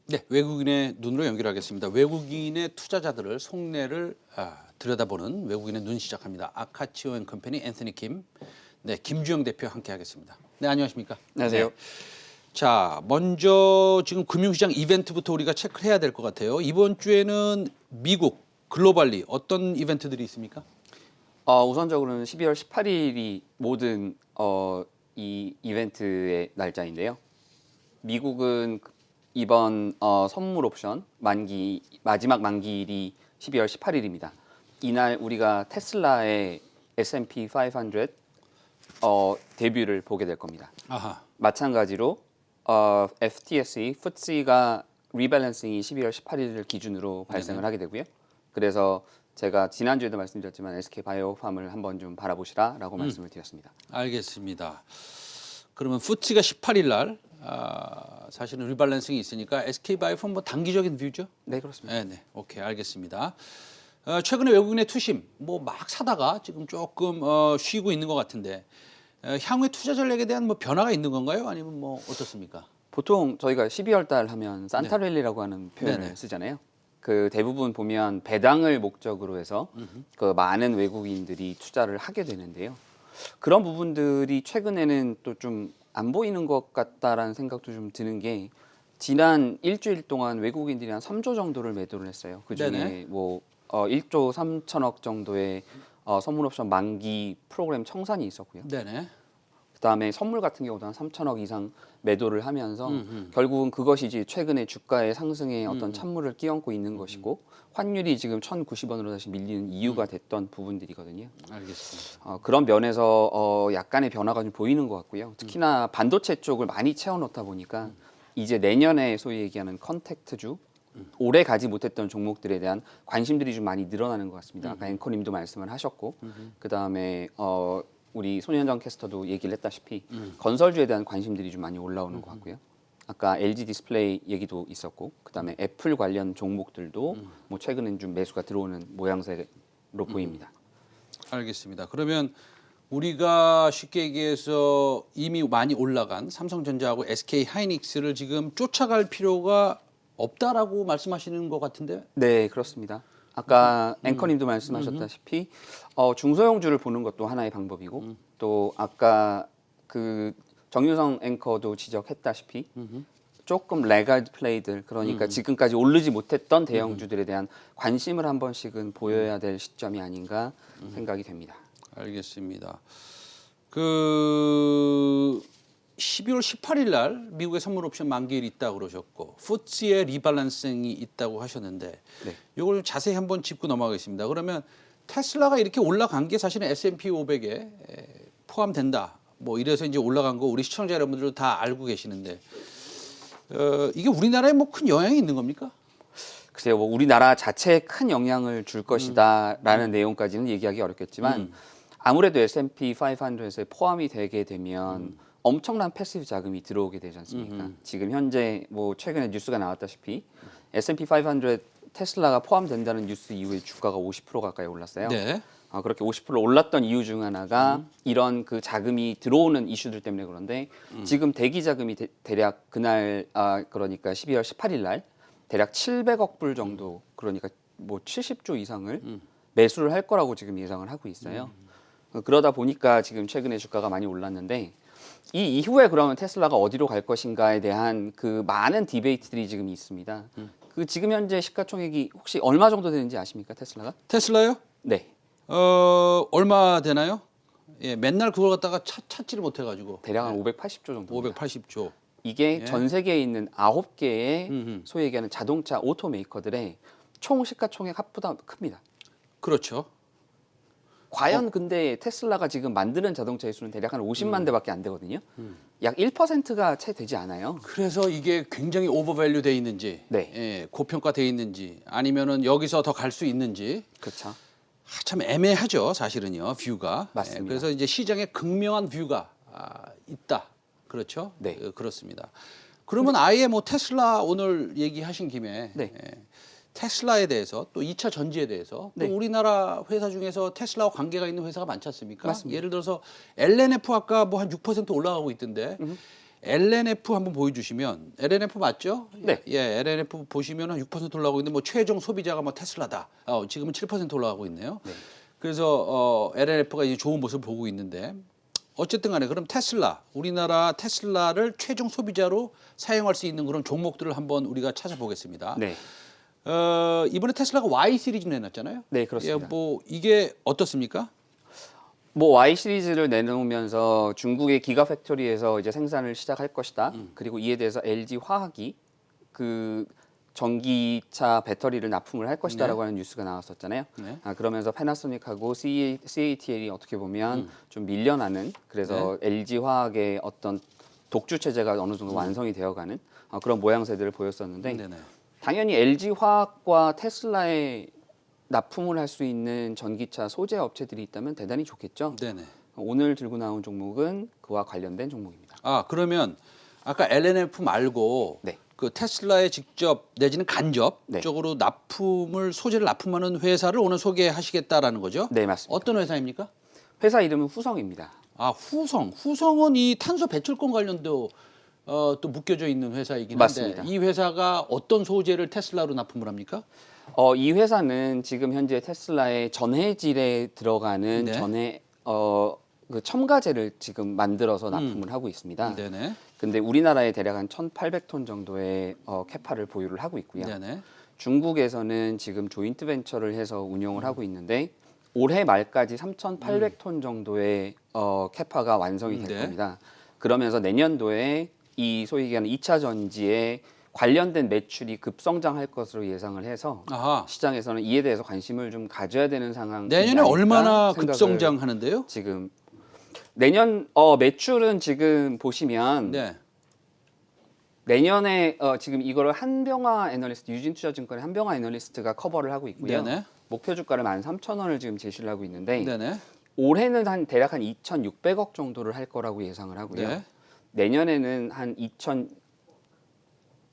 네, 외국인의 눈으로 연결하겠습니다. 외국인의 투자자들을 속내를 들여다보는 외국인의 눈 시작합니다. 아카치오 앤 컴퍼니 앤서니 김, 네, 김주영 대표 함께하겠습니다. 네, 안녕하십니까? 안녕하세요. 네. 자, 먼저 지금 금융시장 이벤트부터 우리가 체크해야 될 것 같아요. 이번 주에는 미국 글로벌리 어떤 이벤트들이 있습니까? 우선적으로는 12월 18일이 모든 이 이벤트의 날짜인데요. 미국은 이번 선물 옵션 마지막 만기일이 12월 18일입니다. 이날 우리가 테슬라의 S&P 500 데뷔를 보게 될 겁니다. 아하. 마찬가지로 FTSE, FTSE가 리밸런싱이 12월 18일을 기준으로 발생을 하게 되고요. 그래서 제가 지난주에도 말씀드렸지만 SK바이오팜을 한번 좀 바라보시라라고 말씀을 드렸습니다. 알겠습니다. 그러면 FTSE가 18일 날 사실은 리밸런싱이 있으니까 SK바이오팜 뭐 단기적인 뷰죠? 네, 그렇습니다. 네, 오케이, 알겠습니다. 최근에 외국인의 투심 뭐 막 사다가 지금 조금 쉬고 있는 것 같은데 향후의 투자 전략에 대한 뭐 변화가 있는 건가요? 아니면 뭐 어떻습니까? 보통 저희가 12월 달 하면 산타랠리라고 하는 표현을 네네. 쓰잖아요. 그 대부분 보면 배당을 목적으로 해서 그 많은 외국인들이 투자를 하게 되는데요. 그런 부분들이 최근에는 또 좀 안 보이는 것 같다라는 생각도 좀 드는 게 지난 일주일 동안 외국인들이 한 3조 정도를 매도를 했어요. 그중에 네네. 뭐 1조 3천억 정도의 선물 옵션 만기 프로그램 청산이 있었고요. 네네. 그다음에 선물 같은 경우도 한 3천억 이상 매도를 하면서 결국은 그것이 이제 최근에 주가의 상승에 어떤 찬물을 끼얹고 있는 것이고 환율이 지금 1,090원으로 다시 밀리는 이유가 됐던 부분들이거든요. 알겠습니다. 그런 면에서 약간의 변화가 좀 보이는 것 같고요. 특히나 반도체 쪽을 많이 채워놓다 보니까 이제 내년에 소위 얘기하는 컨택트주 오래 가지 못했던 종목들에 대한 관심들이 좀 많이 늘어나는 것 같습니다. 아까 앵커님도 말씀을 하셨고 그다음에 우리 손현정 캐스터도 얘기를 했다시피 건설주에 대한 관심들이 좀 많이 올라오는 것 같고요. 아까 LG 디스플레이 얘기도 있었고 그다음에 애플 관련 종목들도 뭐 최근엔 좀 매수가 들어오는 모양새로 보입니다. 알겠습니다. 그러면 우리가 쉽게 얘기해서 이미 많이 올라간 삼성전자하고 SK 하이닉스를 지금 쫓아갈 필요가 없다라고 말씀하시는 것 같은데? 네, 그렇습니다. 아까 앵커님도 말씀하셨다시피 중소형주를 보는 것도 하나의 방법이고 또 아까 그 정유성 앵커도 지적했다시피 조금 레가드 플레이들 그러니까 지금까지 오르지 못했던 대형주들에 대한 관심을 한 번씩은 보여야 될 시점이 아닌가 생각이 됩니다. 알겠습니다. 그 12월 18일 날 미국의 선물 옵션 만기일이 있다고 그러셨고 FTSE의 리밸런싱이 있다고 하셨는데 네. 이걸 자세히 한번 짚고 넘어가겠습니다. 그러면 테슬라가 이렇게 올라간 게 사실은 S&P 500에 포함된다. 뭐 이래서 이제 올라간 거 우리 시청자 여러분들도 다 알고 계시는데 이게 우리나라에 뭐 큰 영향이 있는 겁니까? 글쎄요, 뭐 우리나라 자체에 큰 영향을 줄 것이다라는 내용까지는 얘기하기 어렵겠지만 아무래도 S&P 500에 포함이 되게 되면 엄청난 패시브 자금이 들어오게 되지 않습니까? 지금 현재 뭐 최근에 뉴스가 나왔다시피 S&P 500 테슬라가 포함된다는 뉴스 이후에 주가가 50% 가까이 올랐어요. 네. 그렇게 50% 올랐던 이유 중 하나가 이런 그 자금이 들어오는 이슈들 때문에 그런데 지금 대기 자금이 대략 그날 그러니까 12월 18일 날 대략 700억 불 정도 그러니까 뭐 70조 이상을 매수를 할 거라고 지금 예상을 하고 있어요. 그러다 보니까 지금 최근에 주가가 많이 올랐는데 이 이후에 그러면 테슬라가 어디로 갈 것인가에 대한 그 많은 디베이트들이 지금 있습니다. 그 지금 현재 시가총액이 혹시 얼마 정도 되는지 아십니까, 테슬라가? 테슬라요? 네. 얼마 되나요? 예, 맨날 그걸 갖다가 찾지를 못해가지고 대략 한 580조 정도. 580조. 이게 예. 전 세계에 있는 9개의 소위 얘기하는 자동차 오토메이커들의 총 시가총액 합보다 큽니다. 그렇죠. 과연 근데 테슬라가 지금 만드는 자동차의 수는 대략 한 50만 대밖에 안 되거든요. 약 1%가 채 되지 않아요. 그래서 이게 굉장히 오버밸류 돼 있는지, 네. 예, 고평가돼 있는지, 아니면은 여기서 더 갈 수 있는지 그렇죠. 참 애매하죠, 사실은요, 뷰가. 맞습니다. 예, 그래서 이제 시장에 극명한 뷰가 있다. 그렇죠? 네. 그렇습니다. 그러면 아예 뭐 테슬라 오늘 얘기하신 김에 네. 테슬라에 대해서 또 2차 전지에 대해서 네. 또 우리나라 회사 중에서 테슬라와 관계가 있는 회사가 많지 않습니까? 맞습니다. 예를 들어서 LNF 아까 뭐 한 6% 올라가고 있던데 LNF 한번 보여주시면 LNF 맞죠? 네. 예, LNF 보시면 한 6% 올라가고 있는데 뭐 최종 소비자가 뭐 테슬라다. 지금은 7% 올라가고 있네요. 네. 그래서 LNF가 이제 좋은 모습을 보고 있는데 어쨌든 간에 그럼 테슬라, 우리나라 테슬라를 최종 소비자로 사용할 수 있는 그런 종목들을 한번 우리가 찾아보겠습니다. 네. 이번에 테슬라가 Y 시리즈 내놨잖아요. 네, 그렇습니다. 예, 뭐 이게 어떻습니까? 뭐 Y 시리즈를 내놓으면서 중국의 기가 팩토리에서 이제 생산을 시작할 것이다. 그리고 이에 대해서 LG 화학이 그 전기차 배터리를 납품을 할 것이다라고 하는 뉴스가 나왔었잖아요. 네. 그러면서 패나소닉하고 CATL이 어떻게 보면 좀 밀려나는 그래서 LG 화학의 어떤 독주 체제가 어느 정도 완성이 되어가는 그런 모양새들을 보였었는데 네네. 당연히 LG 화학과 테슬라의 납품을 할 수 있는 전기차 소재 업체들이 있다면 대단히 좋겠죠. 네네. 오늘 들고 나온 종목은 그와 관련된 종목입니다. 그러면 아까 LNF 말고 네. 그 테슬라에 직접 내지는 간접적으로 소재를 납품하는 회사를 오늘 소개하시겠다라는 거죠? 네, 맞습니다. 어떤 회사입니까? 회사 이름은 후성입니다. 후성. 후성은 이 탄소 배출권 관련도 또 묶여져 있는 회사이긴 한데 맞습니다. 이 회사가 어떤 소재를 테슬라로 납품을 합니까? 이 회사는 지금 현재 테슬라의 전해질에 들어가는 네. 그 첨가제를 지금 만들어서 납품을 하고 있습니다. 네네. 근데 우리나라에 대략 한 1,800톤 정도의 캐파를 보유를 하고 있고요. 네네. 중국에서는 지금 조인트 벤처를 해서 운영을 하고 있는데 올해 말까지 3,800톤 정도의 캐파가 완성이 될 네. 겁니다. 그러면서 내년도에 이 소위 얘기하는 2차 전지에 관련된 매출이 급성장할 것으로 예상을 해서 아하. 시장에서는 이에 대해서 관심을 좀 가져야 되는 상황. 내년에 얼마나 급성장하는데요? 지금 내년 매출은 지금 보시면 네. 내년에 지금 이거를 한병화 애널리스트 유진투자증권의 한병화 애널리스트가 커버를 하고 있고요. 네네. 목표 주가를 13,000원을 지금 제시를 하고 있는데 네네. 올해는 대략 한 2,600억 정도를 할 거라고 예상을 하고요. 네. 내년에는 한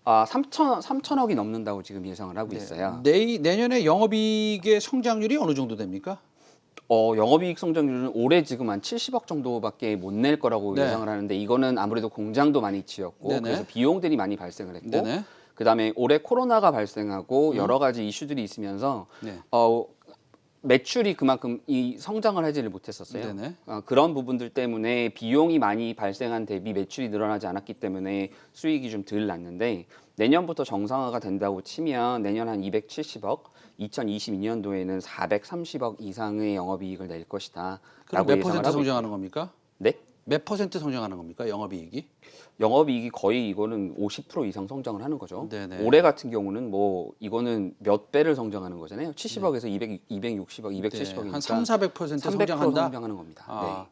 3,000억이 넘는다고 지금 예상을 하고 있어요. 내년에 영업이익의 성장률이 어느 정도 됩니까? 영업이익 성장률은 올해 지금 한 70억 정도밖에 못 낼 거라고 네. 예상을 하는데 이거는 아무래도 공장도 많이 지었고 네네. 그래서 비용들이 많이 발생을 했고 네네. 그다음에 올해 코로나가 발생하고 여러 가지 이슈들이 있으면서 네. 매출이 그만큼 이 성장을 하지를 못했었어요. 네네. 그런 부분들 때문에 비용이 많이 발생한 대비 매출이 늘어나지 않았기 때문에 수익이 좀 덜 났는데 내년부터 정상화가 된다고 치면 내년 한 270억, 2022년도에는 430억 이상의 영업이익을 낼 것이다. 그럼 라고 몇 예상을 퍼센트 하고 성장하는 겁니까? 네? 몇 퍼센트 성장하는 겁니까? 영업이익이? 영업이익이 거의 이거는 50% 이상 성장을 하는 거죠. 네네. 올해 같은 경우는 뭐 이거는 몇 배를 성장하는 거잖아요. 70억에서 260억, 270억이니까 한 300~400% 300% 성장한다? 성장하는 겁니다.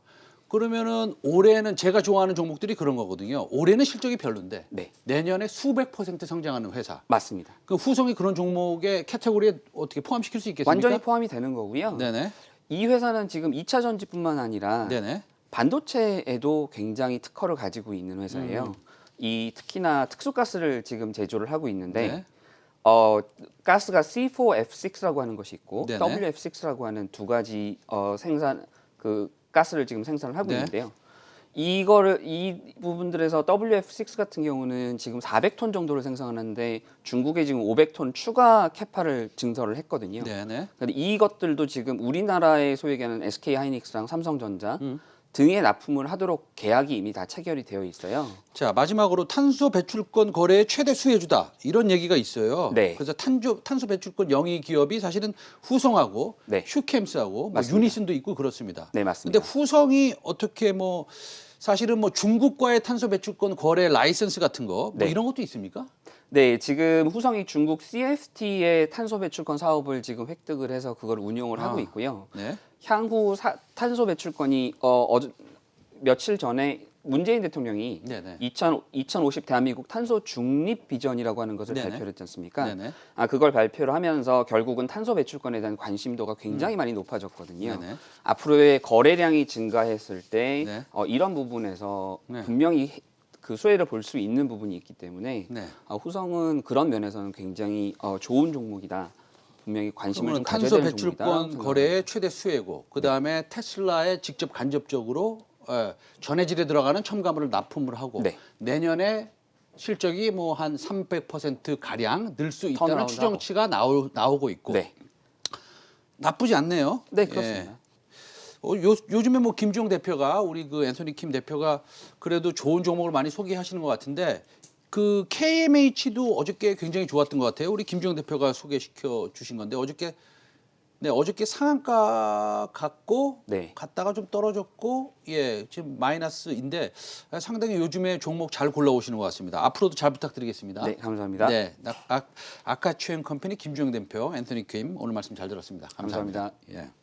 그러면은 올해는 제가 좋아하는 종목들이 그런 거거든요. 올해는 실적이 별론데 네. 내년에 수백 퍼센트 성장하는 회사. 맞습니다. 그 후성이 그런 종목의 카테고리에 어떻게 포함시킬 수 있겠습니까? 완전히 포함이 되는 거고요. 네네. 이 회사는 지금 2차 전지뿐만 아니라 네네. 반도체에도 굉장히 특허를 가지고 있는 회사예요. 이 특히나 특수가스를 지금 제조를 하고 있는데 네. 가스가 C4F6라고 하는 것이 있고 네네. WF6라고 하는 두 가지 생산 가스를 지금 생산을 하고 네. 있는데요. 이 부분들에서 WF6 같은 경우는 지금 400톤 정도를 생산하는데 중국에 지금 500톤 추가 캐파를 증설을 했거든요. 네네. 근데 이것들도 지금 우리나라의 소위 얘기하는 SK 하이닉스랑 삼성전자 등에 납품을 하도록 계약이 이미 다 체결이 되어 있어요. 자, 마지막으로 탄소 배출권 거래의 최대 수혜주다 이런 얘기가 있어요. 네. 그래서 탄소 배출권 영위 기업이 사실은 후성하고 네. 휴캠스하고 뭐 맞습니다. 유니슨도 있고 그렇습니다. 네, 맞습니다. 근데 후성이 어떻게 사실은 중국과의 탄소 배출권 거래 라이선스 같은 거 네. 이런 것도 있습니까? 네, 지금 후성이 중국 CFT의 탄소 배출권 사업을 지금 획득을 해서 그걸 운용을 하고 있고요. 네. 향후 탄소 배출권이 며칠 전에 문재인 대통령이 네네. 2050 대한민국 탄소 중립 비전이라고 하는 것을 네네. 발표를 했지 않습니까? 네네. 그걸 발표를 하면서 결국은 탄소 배출권에 대한 관심도가 굉장히 많이 높아졌거든요. 네네. 앞으로의 거래량이 증가했을 때 네. 이런 부분에서 네. 분명히 그 수혜를 볼 수 있는 부분이 있기 때문에 네. 후성은 그런 면에서는 굉장히 좋은 종목이다. 분명히 관심을 좀 그러면 가져야 탄소 되는 종목이다. 배출권 거래의 최대 수혜고 그다음에 테슬라에 직접 간접적으로 전해질에 들어가는 첨가물을 납품을 하고 네. 내년에 실적이 뭐 한 300% 가량 늘 수 있다는 턴어라운드하고. 추정치가 나오고 있고 네, 나쁘지 않네요. 네 그렇습니다. 요즘에 뭐 김주영 대표가 우리 그 앤서니 킴 대표가 그래도 좋은 종목을 많이 소개하시는 것 같은데 그 KMH도 어저께 굉장히 좋았던 것 같아요. 우리 김주영 대표가 소개시켜 주신 건데 어저께 상한가 갔고 네. 갔다가 좀 떨어졌고 지금 마이너스인데 상당히 요즘에 종목 잘 골라오시는 것 같습니다. 앞으로도 잘 부탁드리겠습니다. 네, 감사합니다. 네, 아카추엔 컴퍼니 김주영 대표 앤서니 킴 오늘 말씀 잘 들었습니다. 감사합니다. 감사합니다. 예.